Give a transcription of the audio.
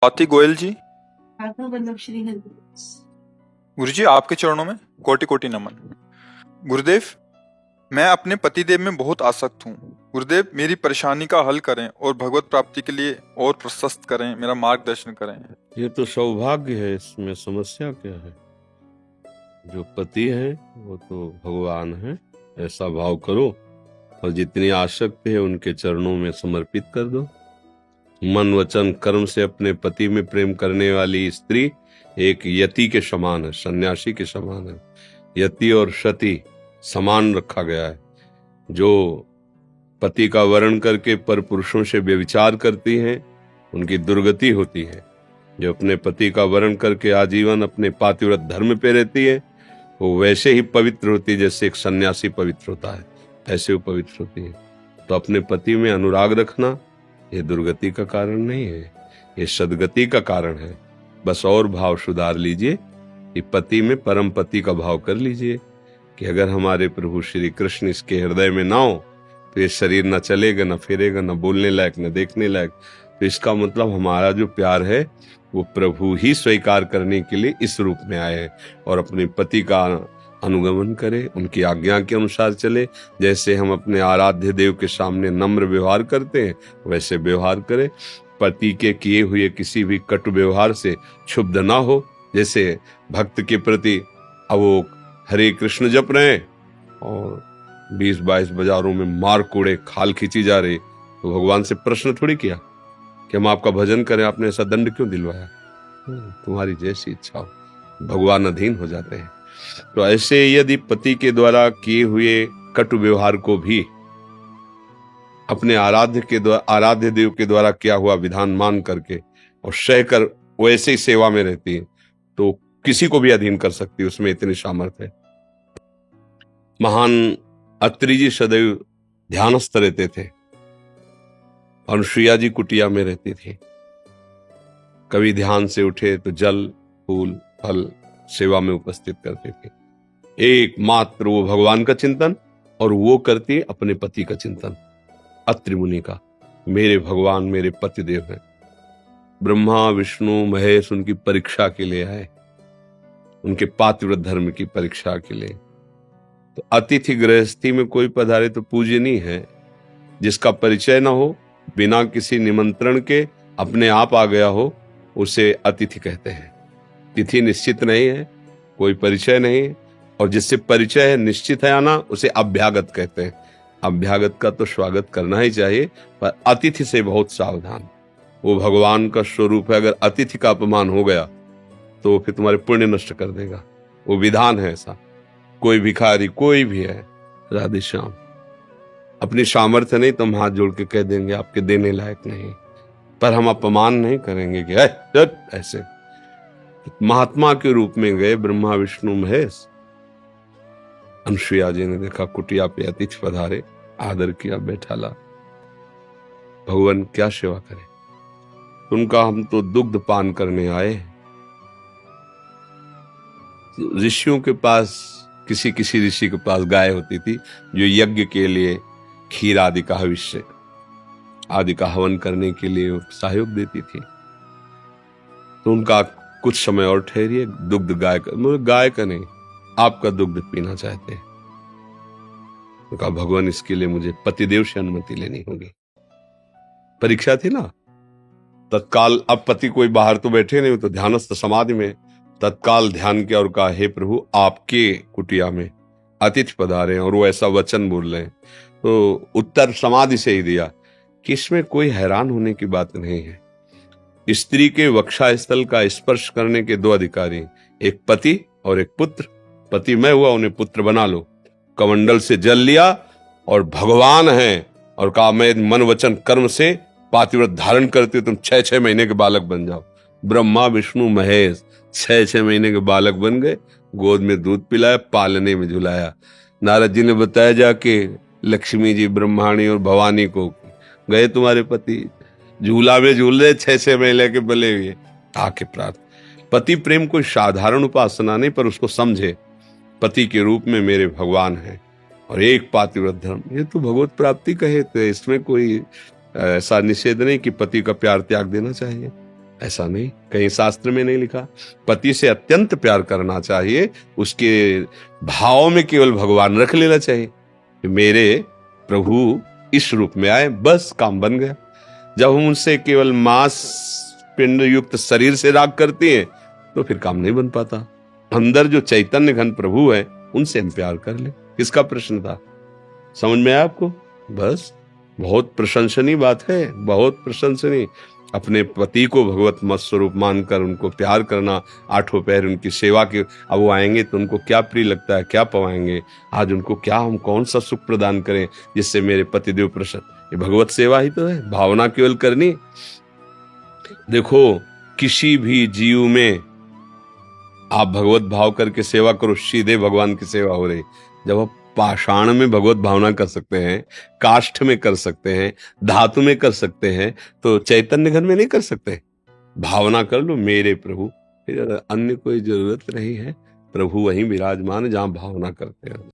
स्वाति गोयल जी, राघव वल्लभ श्री हरि। गुरु जी आपके चरणों में कोटि कोटि नमन। गुरुदेव, मैं अपने पतिदेव में बहुत आसक्त हूँ। गुरुदेव, मेरी परेशानी का हल करें और भगवत प्राप्ति के लिए और प्रशस्त करें, मेरा मार्गदर्शन करें। ये तो सौभाग्य है, इसमें समस्या क्या है? जो पति है वो तो भगवान है, ऐसा भाव करो और जितनी आसक्ति है उनके चरणों में समर्पित कर दो। मन वचन कर्म से अपने पति में प्रेम करने वाली स्त्री एक यति के समान है, सन्यासी के समान है। यति और सती समान रखा गया है। जो पति का वर्ण करके पर पुरुषों से व्यभिचार करती हैं उनकी दुर्गति होती है। जो अपने पति का वर्ण करके आजीवन अपने पातिव्रत धर्म पे रहती है वो वैसे ही पवित्र होती है जैसे एक सन्यासी पवित्र होता है, ऐसे वो पवित्र होती है। तो अपने पति में अनुराग रखना ये दुर्गति का कारण नहीं है, ये सद्गति का कारण है। बस और भाव सुधार लीजिए कि पति में परम पति का भाव कर लीजिए कि अगर हमारे प्रभु श्री कृष्ण इसके हृदय में ना हो तो ये शरीर न चलेगा, न फिरेगा, न बोलने लायक, न देखने लायक। तो इसका मतलब हमारा जो प्यार है वो प्रभु ही स्वीकार करने के लिए इस रूप में आए हैं और अपने पति का अनुगमन करे, उनकी आज्ञा के अनुसार चले। जैसे हम अपने आराध्य देव के सामने नम्र व्यवहार करते हैं वैसे व्यवहार करे। पति के किए हुए किसी भी कटु व्यवहार से क्षुब्ध ना हो। जैसे भक्त के प्रति अब वो हरे कृष्ण जप रहे और 20-22 बाजारों में मार कूड़े खाल खींची जा रही, तो भगवान से प्रश्न थोड़ी किया कि हम आपका भजन करें, आपने ऐसा दंड क्यों दिलवाया? तुम्हारी जैसी इच्छा हो। भगवान अधीन हो जाते हैं। तो ऐसे यदि पति के द्वारा किए हुए कटु व्यवहार को भी अपने आराध्य देव के द्वारा किया हुआ विधान मान करके और सहकर वैसे ही सेवा में रहती है तो किसी को भी अधीन कर सकती है, उसमें इतनी सामर्थ्य है। महान अत्रि जी सदैव ध्यानस्थ रहते थे, अनुसुईया जी कुटिया में रहती थी। कभी ध्यान से उठे तो जल फूल फल सेवा में उपस्थित करते थे। एकमात्र वो भगवान का चिंतन और वो करती अपने पति का चिंतन। अत्रि मुनि का मेरे भगवान मेरे पति देव हैं। ब्रह्मा विष्णु महेश उनकी परीक्षा के लिए आए, उनके पातिव्रत धर्म की परीक्षा के लिए। तो अतिथि गृहस्थी में कोई पधारे तो पूजनीय है। जिसका परिचय ना हो, बिना किसी निमंत्रण के अपने आप आ गया हो, उसे अतिथि कहते हैं। तिथि निश्चित नहीं है, कोई परिचय नहीं है, और जिससे परिचय है निश्चित है आना, उसे अभ्यागत कहते हैं। अभ्यागत का तो स्वागत करना ही चाहिए, पर अतिथि से बहुत सावधान। वो भगवान का स्वरूप है। अगर अतिथि का अपमान हो गया तो फिर तुम्हारे पुण्य नष्ट कर देगा। वो विधान है ऐसा। कोई भिखारी कोई भी है, राधे श्याम, अपनी सामर्थ्य नहीं तो हम हाथ जोड़ के कह देंगे आपके देने लायक नहीं, पर हम अपमान नहीं करेंगे कि ऐसे। महात्मा के रूप में गए ब्रह्मा विष्णु महेश। अनुसुईया जी ने देखा कुटिया पे अतिथि पधारे, आदर किया, बैठाला। भगवान क्या सेवा करे? उनका हम तो दुग्ध पान करने आए। ऋषियों के पास किसी ऋषि के पास गाय होती थी जो यज्ञ के लिए खीर आदि का हविष्य आदि का हवन करने के लिए सहयोग देती थी। तो उनका कुछ समय और ठहरिए, दुग्ध गाय का नहीं, आपका दुग्ध पीना चाहते हैं। तो कहा भगवान इसके लिए मुझे पतिदेव से अनुमति लेनी होगी। परीक्षा थी ना तत्काल। अब पति कोई बाहर तो बैठे नहीं, तो ध्यानस्थ समाधि में तत्काल ध्यान किया और कहा हे प्रभु आपके कुटिया में अतिथि पधारे हैं और वो ऐसा वचन बोल रहे हैं। तो उत्तर समाधि से ही दिया कि इसमें कोई हैरान होने की बात नहीं है। स्त्री के वक्षस्थल का स्पर्श करने के दो अधिकारी, एक पति और एक पुत्र। पति मैं हुआ, उन्हें पुत्र बना लो। कमंडल से जल लिया और भगवान हैं और कहा मैं मन वचन कर्म से पातिव्रत धारण करते तुम 6-6 महीने के बालक बन जाओ। ब्रह्मा विष्णु महेश 6-6 महीने के बालक बन गए। गोद में दूध पिलाया, पालने में झुलाया। नारद जी ने बताया जाके लक्ष्मी जी ब्रह्माणी और भवानी को, गए तुम्हारे पति झूला में झूल रहे 6-6 महीने के बले हुए। आके प्रार्थना। पति प्रेम कोई साधारण उपासना नहीं, पर उसको समझे पति के रूप में मेरे भगवान हैं और एक पातिव्रत धर्म, ये तो भगवत प्राप्ति कहे। तो इसमें कोई ऐसा निषेध नहीं कि पति का प्यार त्याग देना चाहिए। ऐसा नहीं, कहीं शास्त्र में नहीं लिखा। पति से अत्यंत प्यार करना चाहिए, उसके भाव में केवल भगवान रख लेना चाहिए कि मेरे प्रभु इस रूप में आए, बस काम बन गया। जब हम उनसे केवल मांस पिंड युक्त शरीर से राग करते हैं तो फिर काम नहीं बन पाता। अंदर जो चैतन्य घन प्रभु है उनसे हम प्यार कर ले। किसका प्रश्न था, समझ में आया आपको? बस बहुत प्रशंसनीय बात है, बहुत प्रशंसनीय। अपने पति को भगवत मत स्वरूप मानकर उनको प्यार करना, आठों पैर उनकी सेवा की। अब वो आएंगे तो उनको क्या प्रिय लगता है, क्या पवाएंगे, आज उनको क्या हम कौन सा सुख प्रदान करें जिससे मेरे पतिदेव प्रसन्न। ये भगवत सेवा ही तो है, भावना केवल करनी। देखो किसी भी जीव में आप भगवत भाव करके सेवा करो, सीधे भगवान की सेवा हो रही। जब आप पाषाण में भगवत भावना कर सकते हैं, काष्ठ में कर सकते हैं, धातु में कर सकते हैं, तो चैतन्य घन में नहीं कर सकते? भावना कर लो मेरे प्रभु, फिर अन्य कोई जरूरत नहीं है। प्रभु वहीं विराजमान जहां भावना करते हैं।